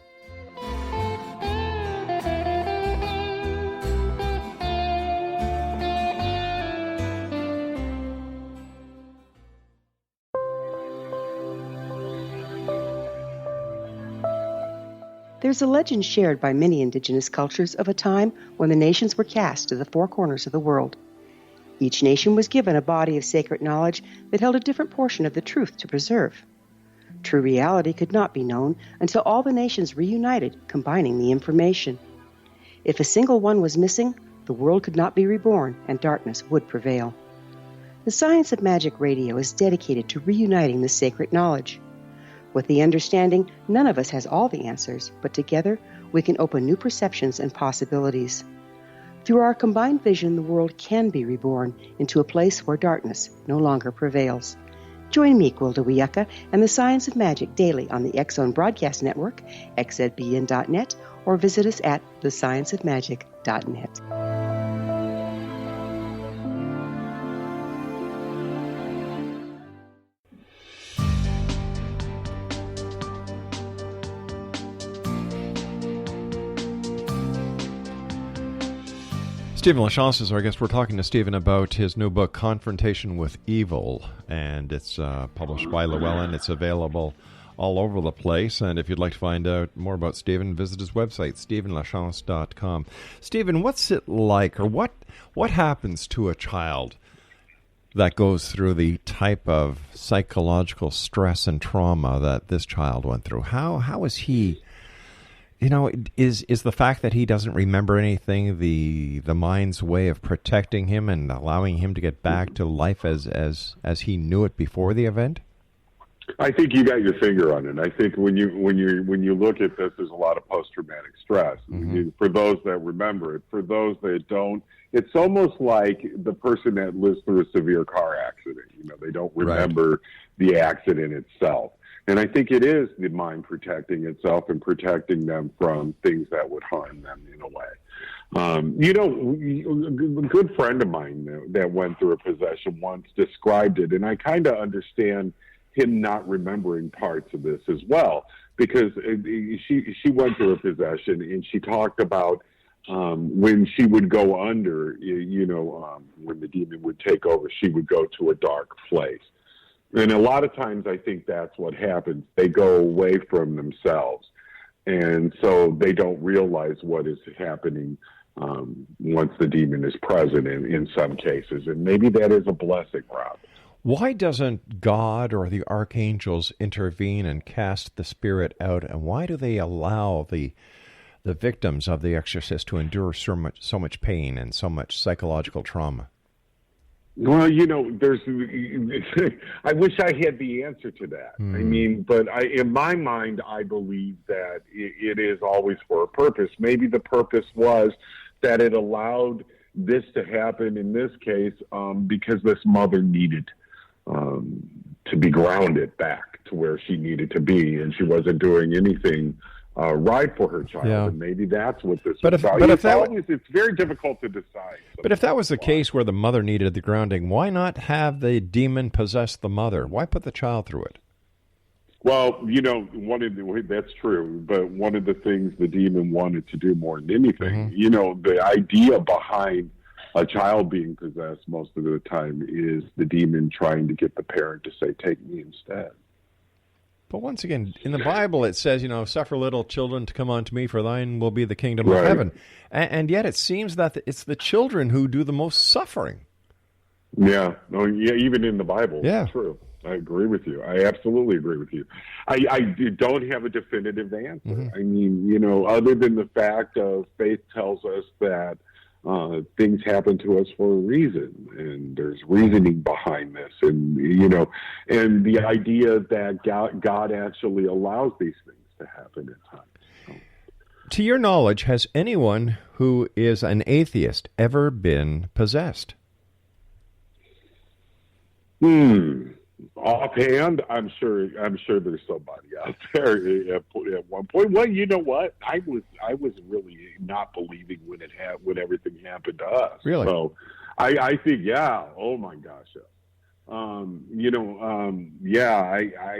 There's a legend shared by many indigenous cultures of a time when the nations were cast to the 4 corners of the world. Each nation was given a body of sacred knowledge that held a different portion of the truth to preserve. True reality could not be known until all the nations reunited, combining the information. If a single one was missing, the world could not be reborn and darkness would prevail. The Science of Magic Radio is dedicated to reuniting the sacred knowledge. With the understanding, none of us has all the answers, but together we can open new perceptions and possibilities. Through our combined vision, the world can be reborn into a place where darkness no longer prevails. Join me, Gwilda Wiyaka, and the Science of Magic daily on the X-Zone Broadcast Network, xzbn.net, or visit us at thescienceofmagic.net. Stephen LaChance is our guest. We're talking to Stephen about his new book, Confrontation with Evil, and it's published by Llewellyn. It's available all over the place, and if you'd like to find out more about Stephen, visit his website, stephenlachance.com. Stephen, what's it like, or what happens to a child that goes through the type of psychological stress and trauma that this child went through? How is he... You know, is the fact that he doesn't remember anything the mind's way of protecting him and allowing him to get back to life as he knew it before the event? I think you got your finger on it. I think when you look at this, there's a lot of post-traumatic stress. For those that remember it, for those that don't, it's almost like the person that lives through a severe car accident. They don't remember the accident itself. And I think it is the mind protecting itself and protecting them from things that would harm them in a way. A good friend of mine that went through a possession once described it, and I kind of understand him not remembering parts of this as well, because she went through a possession, and she talked about when she would go under, when the demon would take over, she would go to a dark place. And a lot of times I think that's what happens. They go away from themselves, and so they don't realize what is happening once the demon is present in some cases. And maybe that is a blessing, Rob. Why doesn't God or the archangels intervene and cast the spirit out? And why do they allow the victims of the exorcist to endure so much pain and so much psychological trauma? Well, I wish I had the answer to that. I mean, but in my mind, I believe that it is always for a purpose. Maybe the purpose was that it allowed this to happen in this case because this mother needed to be grounded back to where she needed to be, and she wasn't doing anything right for her child. Yeah. And maybe that's what this But is about. It's very difficult to decide. But if that was the case where the mother needed the grounding, why not have the demon possess the mother? Why put the child through it? Well, that's true, but one of the things the demon wanted to do more than anything, the idea behind a child being possessed most of the time is the demon trying to get the parent to say, take me instead. But once again, in the Bible it says, suffer little children to come unto me, for thine will be the kingdom of heaven. And yet it seems that it's the children who do the most suffering. Yeah. No, yeah, even in the Bible. Yeah. It's true. I agree with you. I absolutely agree with you. I don't have a definitive answer. I mean, other than the fact of faith tells us that things happen to us for a reason, and there's reasoning behind this, and and the idea that God actually allows these things to happen at times. So. To your knowledge, has anyone who is an atheist ever been possessed? Offhand, I'm sure there's somebody out there at one point. Well, you know what? I was really not believing when everything happened to us. Really? So I think, yeah. Oh my gosh. I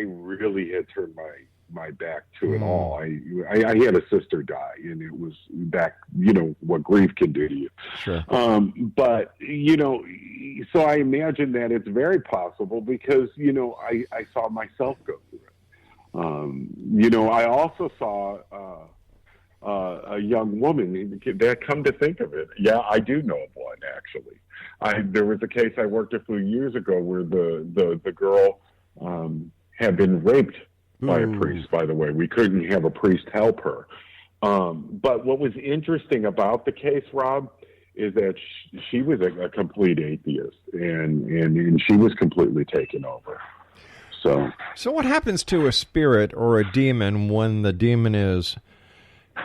really had turned my back to it all. I had a sister die, and it was back, what grief can do to you. Sure. But, so I imagine that it's very possible because, I saw myself go through it. I also saw a young woman that, come to think of it. Yeah, I do know of one, actually. There was a case I worked a few years ago where the girl had been raped by a priest, by the way. We couldn't have a priest help her. But what was interesting about the case, Rob, is that she was a complete atheist, and she was completely taken over. So what happens to a spirit or a demon when the demon is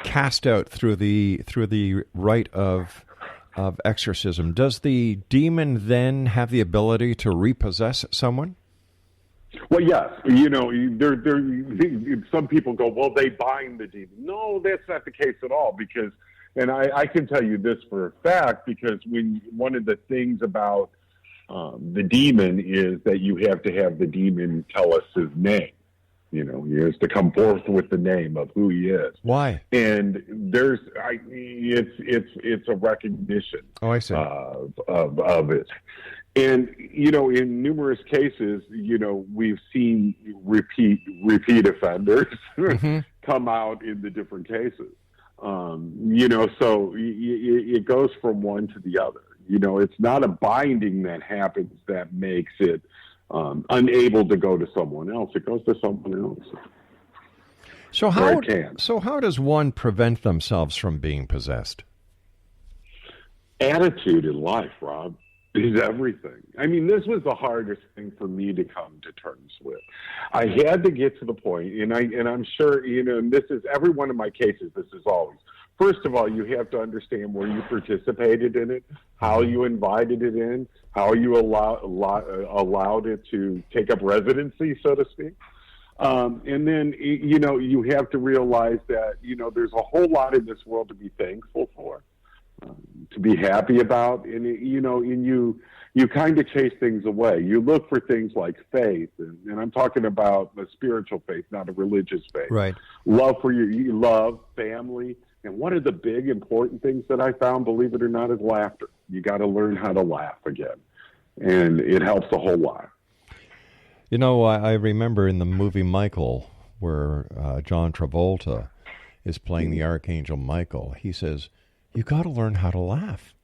cast out through the rite of exorcism? Does the demon then have the ability to repossess someone? Well, yes. Some people go, well, they bind the demon. No, that's not the case at all, because, and I can tell you this for a fact, because one of the things about the demon is that you have to have the demon tell us his name. He has to come forth with the name of who he is. Why? And it's a recognition. Oh, I see. Of it. And, in numerous cases, we've seen repeat offenders come out in the different cases. So it goes from one to the other. It's not a binding that happens that makes it unable to go to someone else. It goes to someone else. So how does one prevent themselves from being possessed? Attitude in life, Rob. is everything. I mean, this was the hardest thing for me to come to terms with. I had to get to the point, and I'm sure, and this is every one of my cases, this is always, first of all, you have to understand where you participated in it, how you invited it in, how you allowed it to take up residency, so to speak. And then, you have to realize that, there's a whole lot in this world to be thankful for. To be happy about, and you kind of chase things away. You look for things like faith, and I'm talking about a spiritual faith, not a religious faith. Right. Love for you love, family, and one of the big important things that I found, believe it or not, is laughter. You got to learn how to laugh again, and it helps a whole lot. I remember in the movie Michael, where John Travolta is playing the Archangel Michael, he says, you got to learn how to laugh.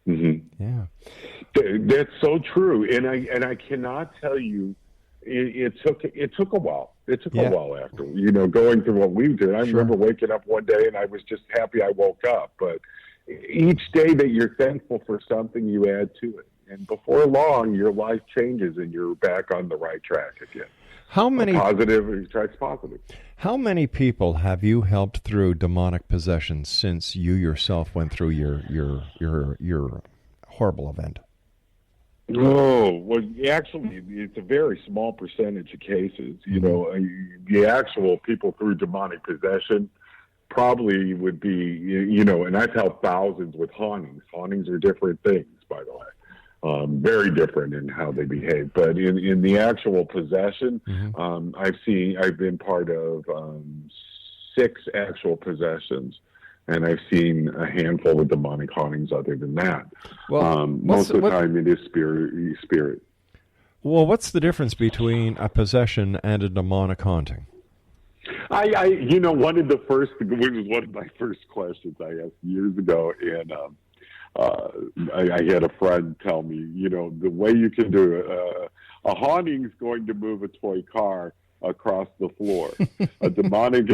Mm-hmm. Yeah, that's so true, and I cannot tell you. It took a while. It took a while after going through what we did. I remember waking up one day and I was just happy I woke up. But each day that you're thankful for something, you add to it, and before long, your life changes and you're back on the right track again. How many positive attracts positive? How many people have you helped through demonic possession since you yourself went through your horrible event? Oh, well, actually, it's a very small percentage of cases. The actual people through demonic possession probably would be, and I've helped thousands with hauntings. Hauntings are different things, by the way. Very different in how they behave, but in the actual possession, I've been part of 6 actual possessions, and I've seen a handful of demonic hauntings. Other than that, most of the time it is spirit. Well, what's the difference between a possession and a demonic haunting? One of my first questions I asked years ago, and I had a friend tell me, the way you can do it, a haunting is going to move a toy car across the floor. a demonic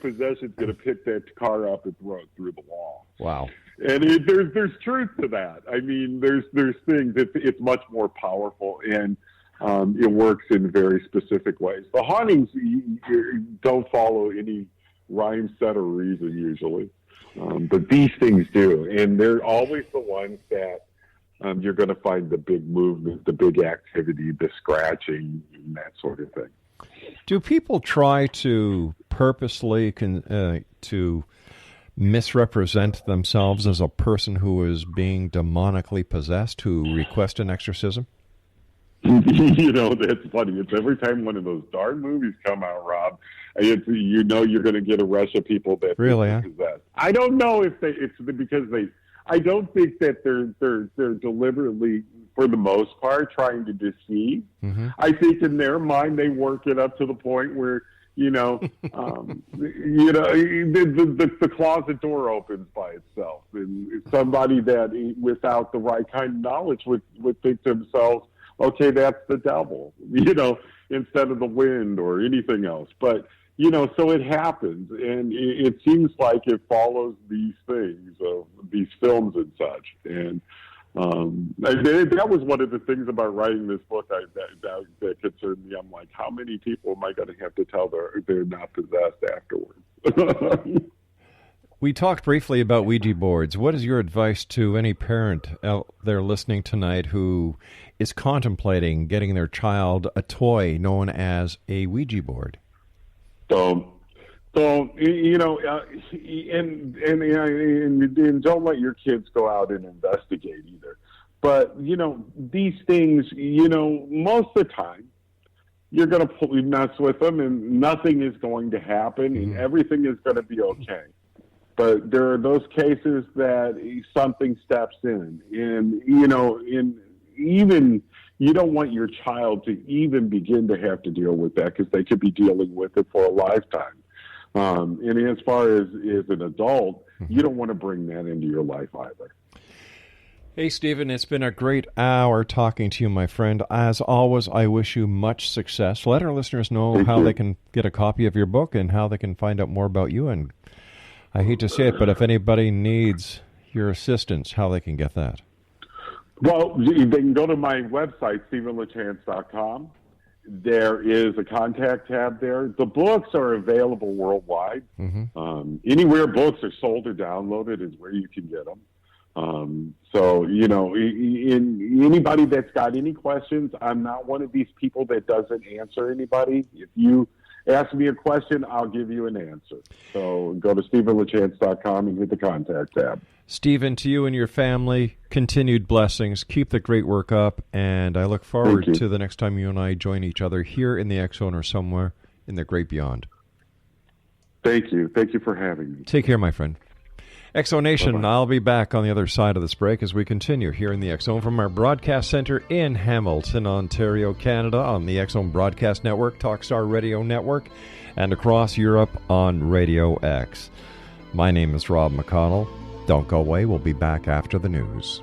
possession is going to pick that car up and throw it through the wall. Wow. And there's truth to that. I mean, there's things. It's much more powerful, and it works in very specific ways. The hauntings you don't follow any rhyme, set, or reason usually. But these things do, and they're always the ones that you're going to find the big movement, the big activity, the scratching, and that sort of thing. Do people try to purposely to misrepresent themselves as a person who is being demonically possessed to request an exorcism? That's funny. It's every time one of those darn movies come out, Rob, you're going to get a rush of people that really possessed. I don't know if it's because I don't think that they're deliberately, for the most part, trying to deceive. Mm-hmm. I think in their mind they work it up to the point where the closet door opens by itself, and somebody that without the right kind of knowledge would think to themselves, okay, that's the devil, instead of the wind or anything else. But, so it happens. And it seems like it follows these things, these films and such. And that was one of the things about writing this book that concerned me. I'm like, how many people am I going to have to tell they're not possessed afterwards? We talked briefly about Ouija boards. What is your advice to any parent out there listening tonight who is contemplating getting their child a toy known as a Ouija board? And don't let your kids go out and investigate either. But, these things, most of the time, you're going to mess with them and nothing is going to happen and everything is going to be okay. But there are those cases that something steps in, and even you don't want your child to even begin to have to deal with that because they could be dealing with it for a lifetime. And as far as an adult, you don't want to bring that into your life either. Hey, Stephen, it's been a great hour talking to you, my friend. As always, I wish you much success. Let our listeners know how they can get a copy of your book and how they can find out more about you. And I hate to say it, but if anybody needs your assistance, how they can get that. Well, they can go to my website, StephenLaChance.com. There is a contact tab there. The books are available worldwide. Anywhere books are sold or downloaded is where you can get them. So, you know, anybody that's got any questions, I'm not one of these people that doesn't answer anybody. If you ask me a question, I'll give you an answer. So go to StephenLaChance.com and hit the contact tab. Stephen, to you and your family, continued blessings. Keep the great work up, and I look forward to the next time you and I join each other here in the X-Zone or somewhere in the great beyond. Thank you. Thank you for having me. Take care, my friend. X-Zone Nation, I'll be back on the other side of this break as we continue here in the X-Zone from our broadcast center in Hamilton, Ontario, Canada, on the X-Zone Broadcast Network, Talkstar Radio Network, and across Europe on Radio X. My name is Rob McConnell. Don't go away. We'll be back after the news.